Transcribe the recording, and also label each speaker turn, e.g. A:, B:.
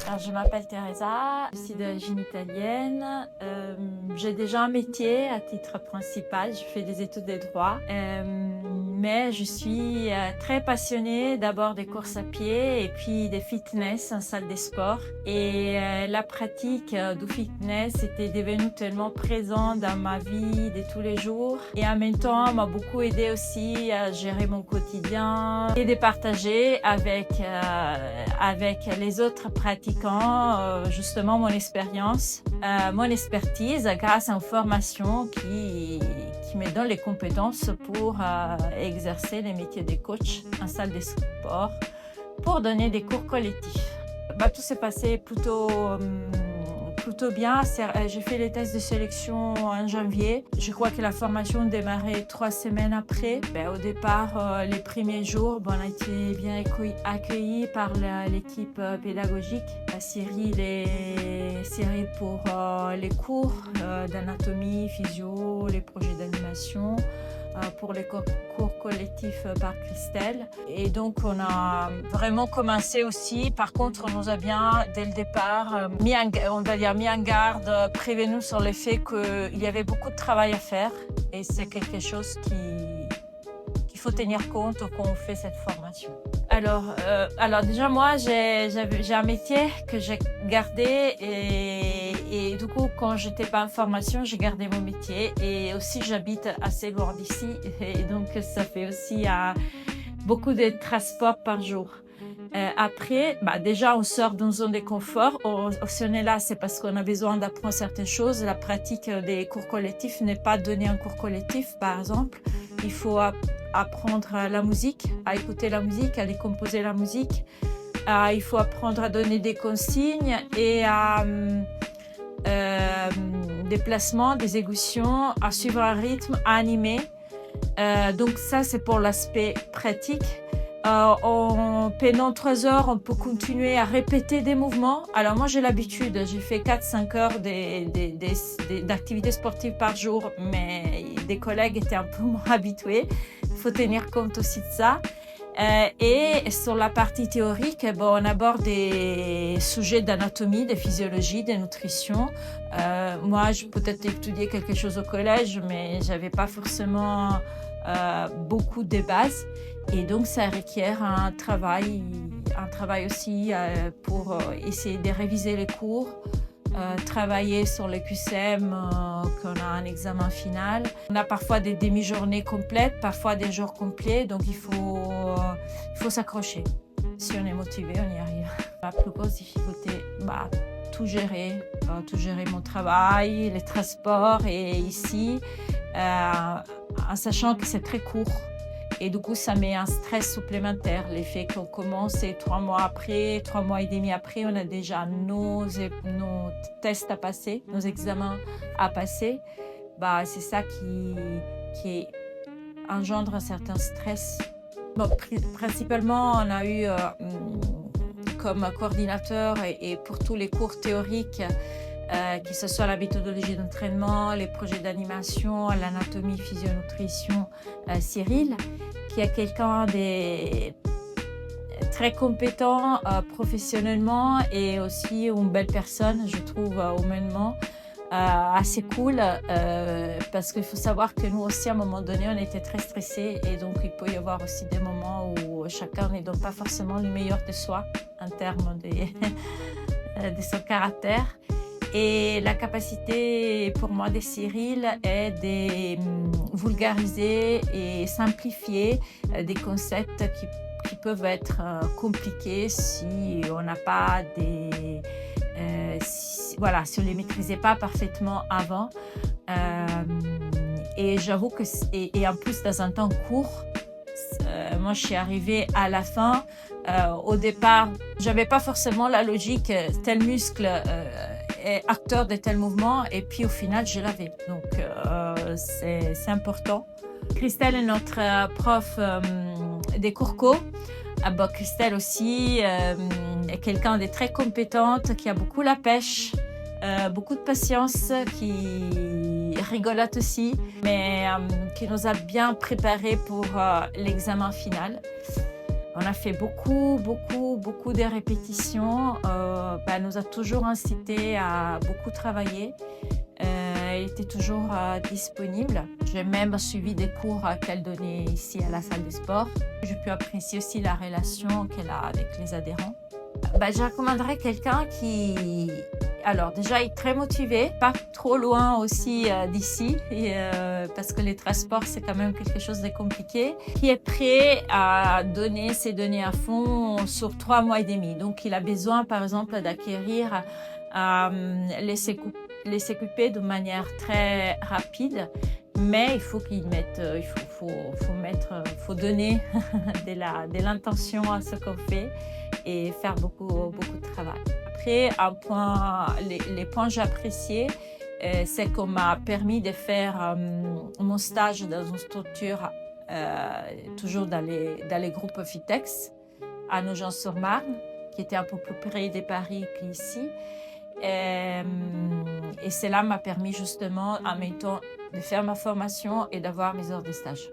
A: Alors, je m'appelle Teresa, je suis d'origine italienne. J'ai déjà un métier à titre principal, je fais des études de droit. Mais je suis très passionnée d'abord des courses à pied et puis des fitness en salle de sport. Et la pratique du fitness était devenue tellement présente dans ma vie de tous les jours. Et en même temps, m'a beaucoup aidé aussi à gérer mon quotidien et de partager avec les autres pratiquants justement mon expérience, mon expertise grâce à une formation qui me donne les compétences pour exercer les métiers de coach en salle de sport pour donner des cours collectifs. Tout s'est passé plutôt bien. J'ai fait les tests de sélection en janvier. Je crois que la formation démarrait 3 semaines après. Au départ, les premiers jours, on a été bien accueillis par l'équipe pédagogique. Cyril pour les cours d'anatomie, physio, les projets d'animation, pour les cours collectifs par Christelle. Et donc, on a vraiment commencé aussi. Par contre, on nous a bien, dès le départ, mis en garde, prévenu sur le fait qu'il y avait beaucoup de travail à faire. Et c'est quelque chose qu'il faut tenir compte quand on fait cette formation. Alors déjà, moi, j'ai un métier que j'ai gardé et du coup, quand j'étais pas en formation, j'ai gardé mon métier. Et aussi, j'habite assez loin d'ici et donc ça fait aussi beaucoup de transports par jour. Après, déjà, on sort d'une zone de confort. Si on est là, c'est parce qu'on a besoin d'apprendre certaines choses. La pratique des cours collectifs n'est pas donnée en cours collectif, par exemple. Il faut apprendre la musique, à écouter la musique, à décomposer la musique. Il faut apprendre à donner des consignes et à des placements, des exécutions, à suivre un rythme, à animer. Donc ça, c'est pour l'aspect pratique. Pendant 3 heures, on peut continuer à répéter des mouvements. Alors moi, j'ai l'habitude, j'ai fait 4-5 heures d'activités sportives par jour, mais des collègues étaient un peu moins habitués. Il faut tenir compte aussi de ça. Et sur la partie théorique, on aborde des sujets d'anatomie, de physiologie, de nutrition. Moi, je peut-être étudié quelque chose au collège, mais j'avais pas forcément beaucoup de bases. Et donc, ça requiert un travail aussi pour essayer de réviser les cours, travailler sur les QCM quand on a un examen final. On a parfois des demi-journées complètes, parfois des jours complets, donc il faut s'accrocher. Si on est motivé, on y arrive. La plus grosse difficulté, tout gérer mon travail, les transports et ici, en sachant que c'est très court. Et du coup, ça met un stress supplémentaire. L'effet qu'on commence et 3 mois après, 3 mois et demi après, on a déjà nos tests à passer, nos examens à passer. C'est ça qui engendre un certain stress. Principalement, on a eu comme coordinateur et pour tous les cours théoriques, que ce soit la méthodologie d'entraînement, les projets d'animation, l'anatomie, physionutrition, Cyril, qui est quelqu'un de très compétent professionnellement et aussi une belle personne, je trouve, humainement, assez cool, parce qu'il faut savoir que nous aussi, à un moment donné, on était très stressés et donc il peut y avoir aussi des moments où chacun ne donne pas forcément le meilleur de soi en termes de son caractère. Et la capacité pour moi de Cyril est de vulgariser et simplifier des concepts qui peuvent être compliqués si on n'a pas si on ne les maîtrisait pas parfaitement avant. Et j'avoue que, et en plus dans un temps court, moi je suis arrivée à la fin. Au départ, j'avais pas forcément la logique, tel muscle est acteur de tel mouvement, et puis au final je l'avais. Donc c'est important. Christelle est notre prof des cours co. Christelle aussi est quelqu'un de très compétente, qui a beaucoup la pêche, beaucoup de patience, qui rigolote aussi, mais qui nous a bien préparés pour l'examen final. On a fait beaucoup de répétitions. Elle nous a toujours incité à beaucoup travailler. Elle était toujours disponible. J'ai même suivi des cours qu'elle donnait ici à la salle de sport. J'ai pu apprécier aussi la relation qu'elle a avec les adhérents. Je recommanderais quelqu'un qui, alors déjà, est très motivé, pas trop loin aussi d'ici, parce que les transports, c'est quand même quelque chose de compliqué, qui est prêt à donner ses données à fond sur 3 mois et demi. Donc, il a besoin, par exemple, d'acquérir les CQP de manière très rapide, mais il faut qu'il mette, faut donner de l'intention à ce qu'on fait et faire beaucoup de travail. Après, les points que j'ai appréciés, c'est qu'on m'a permis de faire mon stage dans une structure, toujours dans les groupes Fitex, à Nogent-sur-Marne, qui était un peu plus près de Paris qu'ici. Et cela m'a permis justement, en même temps, de faire ma formation et d'avoir mes heures de stage.